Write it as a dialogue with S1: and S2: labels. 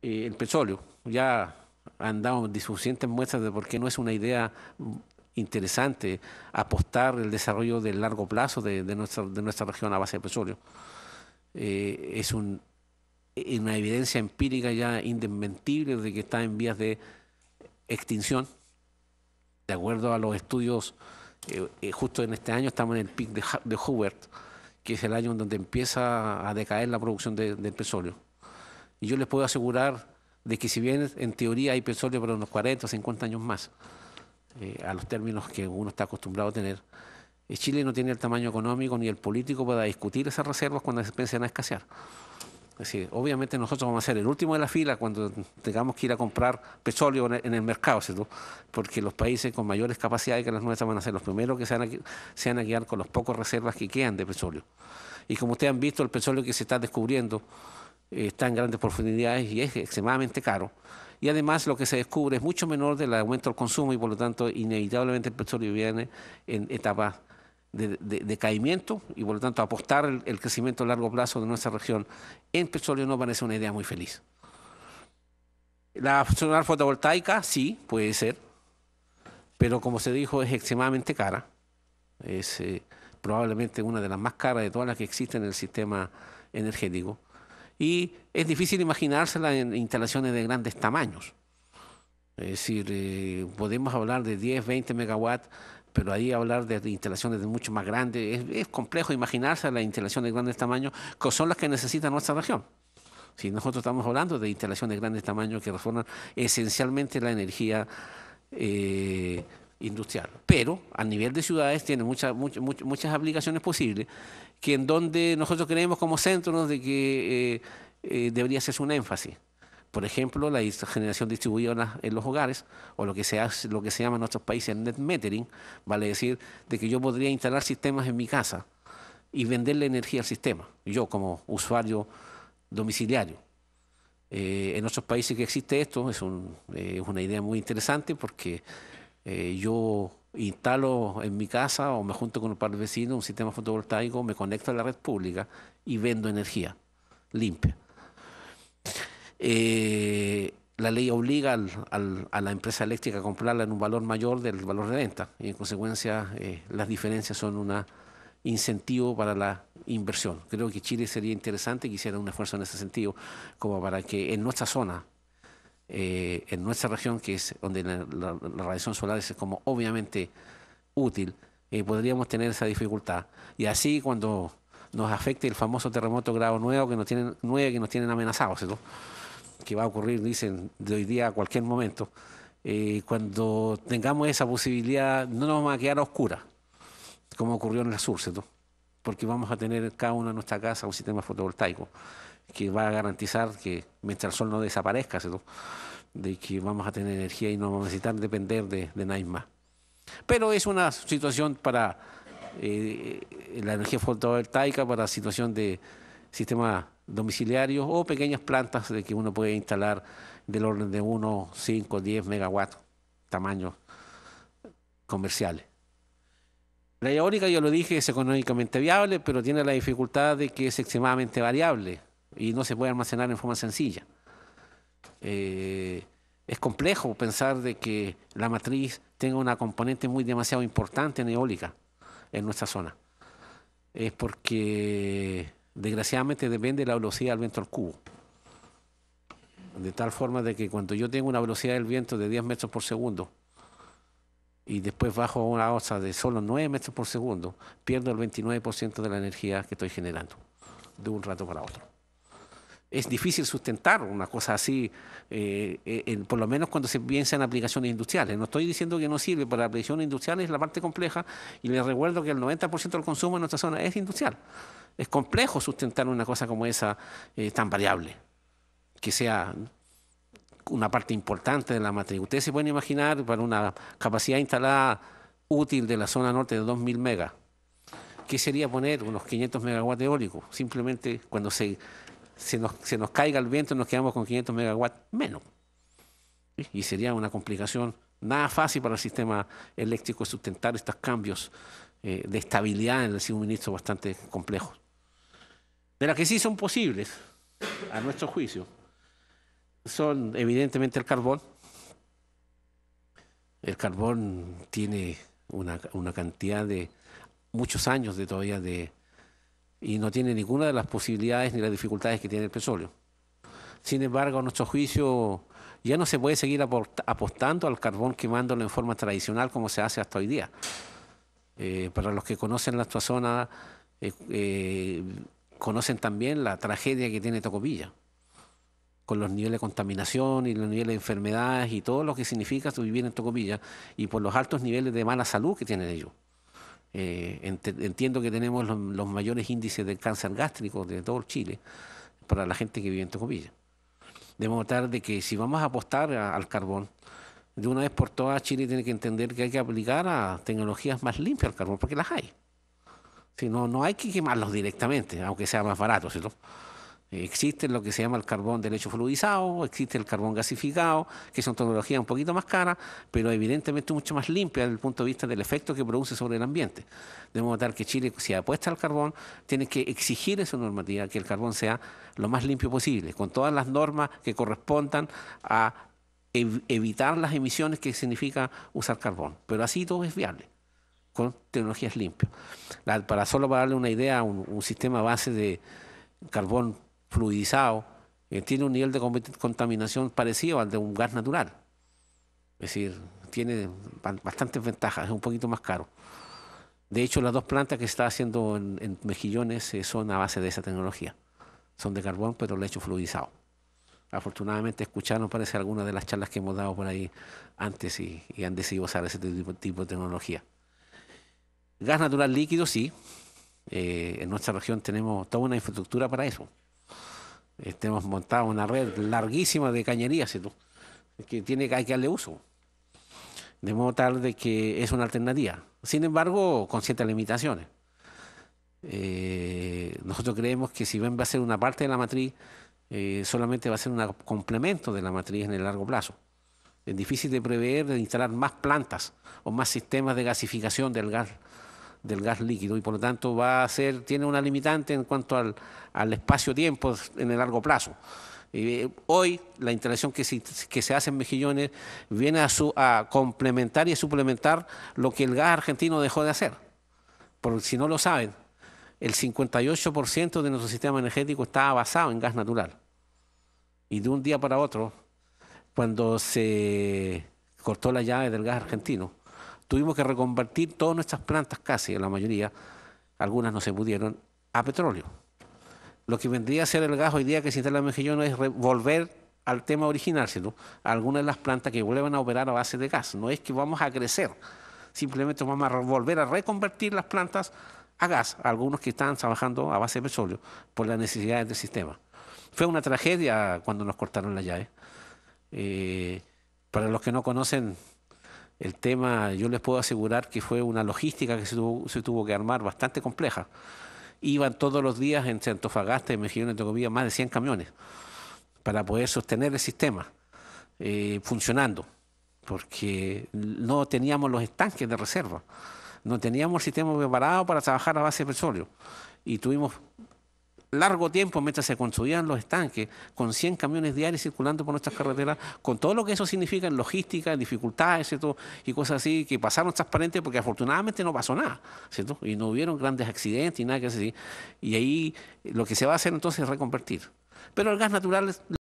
S1: el petróleo. Ya han dado suficientes muestras de por qué no es una idea interesante apostar el desarrollo del largo plazo de nuestra región a base de petróleo. Es una evidencia empírica ya indesmentible de que está en vías de extinción. De acuerdo a los estudios, justo en este año estamos en el pic de Hoover, que es el año en donde empieza a decaer la producción del petróleo. Y yo les puedo asegurar de que si bien en teoría hay petróleo para unos 40 o 50 años más, a los términos que uno está acostumbrado a tener, Chile no tiene el tamaño económico ni el político para discutir esas reservas cuando se empiecen a escasear. Es decir, obviamente nosotros vamos a ser el último de la fila cuando tengamos que ir a comprar petróleo en el mercado, ¿cierto? Porque los países con mayores capacidades que las nuestras van a ser los primeros que se van a quedar con las pocas reservas que quedan de petróleo. Y como ustedes han visto, el petróleo que se está descubriendo está en grandes profundidades y es extremadamente caro. Y además lo que se descubre es mucho menor del aumento del consumo y por lo tanto inevitablemente el petróleo viene en etapas de decaimiento y por lo tanto apostar el crecimiento a largo plazo de nuestra región en petróleo no parece una idea muy feliz. La solar fotovoltaica sí, puede ser, pero como se dijo es extremadamente cara. Es probablemente una de las más caras de todas las que existen en el sistema energético. Y es difícil imaginársela en instalaciones de grandes tamaños. Es decir, podemos hablar de 10, 20 megawatts, pero ahí hablar de instalaciones de mucho más grandes, es complejo imaginarse las instalaciones de grandes tamaños, que son las que necesita nuestra región. Si nosotros estamos hablando de instalaciones de grandes tamaños que resuelvan esencialmente la energía industrial. Pero a nivel de ciudades tiene muchas aplicaciones posibles, que en donde nosotros creemos como centros de que debería hacerse un énfasis. Por ejemplo, la generación distribuida en los hogares, o lo que se llama en nuestros países net metering, vale decir de que yo podría instalar sistemas en mi casa y venderle energía al sistema, yo como usuario domiciliario. En otros países que existe esto, es una idea muy interesante porque yo instalo en mi casa o me junto con un par de vecinos un sistema fotovoltaico, me conecto a la red pública y vendo energía limpia. La ley obliga a la empresa eléctrica a comprarla en un valor mayor del valor de venta y en consecuencia las diferencias son un incentivo para la inversión. Creo que Chile sería interesante que hiciera un esfuerzo en ese sentido, como para que en nuestra zona, en nuestra región, que es donde la radiación solar es como obviamente útil, podríamos tener esa dificultad. Y así cuando nos afecte el famoso terremoto grado 9 que nos tienen amenazados, ¿no? Que va a ocurrir, dicen, de hoy día a cualquier momento, cuando tengamos esa posibilidad no nos vamos a quedar a oscuras, como ocurrió en el sur, ¿cierto? Porque vamos a tener cada uno en nuestra casa un sistema fotovoltaico que va a garantizar que mientras el sol no desaparezca, ¿cierto? De que vamos a tener energía y no vamos a necesitar depender de nadie más. Pero es una situación para la energía fotovoltaica, para la situación de sistemas domiciliarios o pequeñas plantas de que uno puede instalar del orden de 1, 5, 10 megawatts, tamaños comerciales. La eólica, yo lo dije, es económicamente viable, pero tiene la dificultad de que es extremadamente variable y no se puede almacenar en forma sencilla. Es complejo pensar de que la matriz tenga una componente demasiado importante en eólica en nuestra zona. Es porque desgraciadamente depende de la velocidad del viento al cubo. De tal forma de que cuando yo tengo una velocidad del viento de 10 metros por segundo y después bajo a una osa de solo 9 metros por segundo, pierdo el 29% de la energía que estoy generando de un rato para otro. Es difícil sustentar una cosa así, por lo menos cuando se piensa en aplicaciones industriales. No estoy diciendo que no sirve, para aplicaciones industriales es la parte compleja y les recuerdo que el 90% del consumo en nuestra zona es industrial. Es complejo sustentar una cosa como esa tan variable, que sea una parte importante de la matriz. Ustedes se pueden imaginar para una capacidad instalada útil de la zona norte de 2000 megas, ¿qué sería poner unos 500 megawatts eólicos? Simplemente cuando se nos caiga el viento nos quedamos con 500 megawatts menos. ¿Sí? Y sería una complicación nada fácil para el sistema eléctrico sustentar estos cambios de estabilidad en el suministro bastante complejos. De las que sí son posibles, a nuestro juicio, son evidentemente el carbón. El carbón tiene una cantidad de muchos años de todavía y no tiene ninguna de las posibilidades ni las dificultades que tiene el petróleo. Sin embargo, a nuestro juicio, ya no se puede seguir apostando al carbón quemándolo en forma tradicional como se hace hasta hoy día. Para los que conocen nuestra zona, conocen también la tragedia que tiene Tocopilla, con los niveles de contaminación y los niveles de enfermedades y todo lo que significa vivir en Tocopilla y por los altos niveles de mala salud que tienen ellos. Entiendo que tenemos los mayores índices de cáncer gástrico de todo Chile para la gente que vive en Tocopilla. De modo tal de que si vamos a apostar al carbón, de una vez por todas Chile tiene que entender que hay que aplicar a tecnologías más limpias al carbón, porque las hay. Si no hay que quemarlos directamente, aunque sea más barato, ¿cierto? Existe lo que se llama el carbón de lecho fluidizado, existe el carbón gasificado, que son tecnologías un poquito más caras, pero evidentemente mucho más limpias desde el punto de vista del efecto que produce sobre el ambiente. De modo tal que Chile, si apuesta al carbón, tiene que exigir esa normativa, que el carbón sea lo más limpio posible, con todas las normas que correspondan a evitar las emisiones que significa usar carbón. Pero así todo es viable, con tecnologías limpias. Solo para darle una idea, un sistema base de carbón fluidizado tiene un nivel de contaminación parecido al de un gas natural. Es decir, tiene bastantes ventajas, es un poquito más caro. De hecho, las dos plantas que se está haciendo en Mejillones son a base de esa tecnología. Son de carbón, pero lecho fluidizado. Afortunadamente escucharon, parece, algunas de las charlas que hemos dado por ahí antes y han decidido usar ese tipo de tecnología. Gas natural líquido, sí. En nuestra región tenemos toda una infraestructura para eso. Hemos montado una red larguísima de cañerías, ¿sí? Que hay que darle uso. De modo tal de que es una alternativa. Sin embargo, con ciertas limitaciones. Nosotros creemos que si bien va a ser una parte de la matriz, solamente va a ser un complemento de la matriz en el largo plazo. Es difícil de prever de instalar más plantas o más sistemas de gasificación del gas líquido y por lo tanto tiene una limitante en cuanto al espacio-tiempo en el largo plazo. Hoy la instalación que se hace en Mejillones viene a complementar y a suplementar lo que el gas argentino dejó de hacer. Porque si no lo saben, el 58% de nuestro sistema energético estaba basado en gas natural. Y de un día para otro, cuando se cortó la llave del gas argentino, tuvimos que reconvertir todas nuestras plantas, casi la mayoría, algunas no se pudieron, a petróleo. Lo que vendría a ser el gas hoy día que se instala en Mejillones es volver al tema original, ¿sí? Algunas de las plantas que vuelvan a operar a base de gas. No es que vamos a crecer, simplemente vamos a volver a reconvertir las plantas a gas, algunos que estaban trabajando a base de petróleo por las necesidades del sistema. Fue una tragedia cuando nos cortaron la llave. Para los que no conocen el tema, yo les puedo asegurar que fue una logística que se tuvo que armar bastante compleja. Iban todos los días entre Antofagasta y Mejillones de Tocopilla más de 100 camiones para poder sostener el sistema funcionando, porque no teníamos los estanques de reserva, no teníamos el sistema preparado para trabajar a base de petróleo y tuvimos largo tiempo mientras se construían los estanques, con 100 camiones diarios circulando por nuestras carreteras, con todo lo que eso significa en logística, en dificultades, ¿cierto? Y cosas así que pasaron transparentes porque afortunadamente no pasó nada, ¿cierto? Y no hubieron grandes accidentes y nada que así. Y ahí lo que se va a hacer entonces es reconvertir. Pero el gas natural